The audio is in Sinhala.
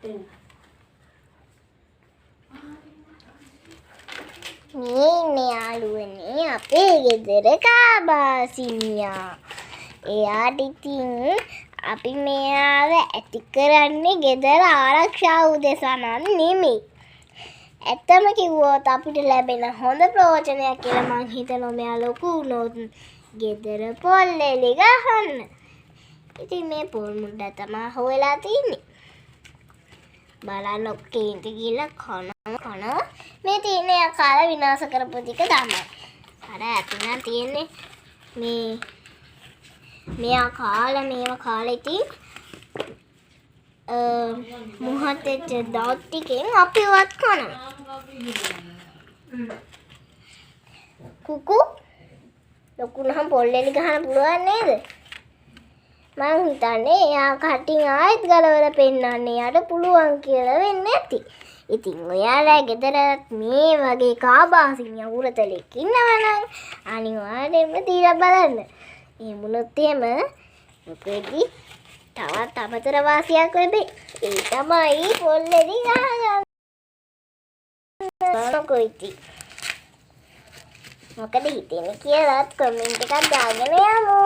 මේ යාළුවනේ අපේ ගෙදර කාබාසිනියා. එයාට ඉතින් අපි මෙයාව ඇති කරන්නේ ගෙදර ආරක්ෂාව උදෙසා නම් නෙමෙයි. ඇත්තම කිව්වොත් අපිට ලැබෙන හොඳ ප්‍රයෝජනයක් කියලා මං හිතනවා මෙයා ලොකු වුණොත් ගෙදර පොල් එලි ගහන්න. ඉතින් මේ පොල් මුඩ තමයි හොයලා තින්නේ. බලන්න කේන්ති ගිහලා කන මේ තියෙන්නේ කාලා විනාශ කරපු ටික තමයි. අර ඇතුළේ තියෙන්නේ මේ මෙයා කාලා මේව කාලා ඉතින් මුහතෙච්ච දවස් ටිකෙන් අපිවත් කනවා. කුකු ලොකුනහම පොල්ලෙලි ගහන්න පුළුවන් නේද? මං හිතන්නේ එයා කටින් ආයෙත් ගලවලා පෙන්නන්නේ යාට පුළුවන් කියලා වෙන්නේ නැති. ඉතින් ඔයාලා ගෙදරත් මේ වගේ කාබාසිනියා උරතලෙක් ඉන්නවනම් අනිවාර්යයෙන්ම දීලා බලන්න. එහෙම වුණොත් එහෙම මොකෙදි තවත් අමතර වාසියක් වෙබේ. ඒ තමයි පොල්ලෙලි ගහගන්න. මොකද හිතෙන්නේ කියලාත් කමෙන්ට් එකක් දාගෙන යමු.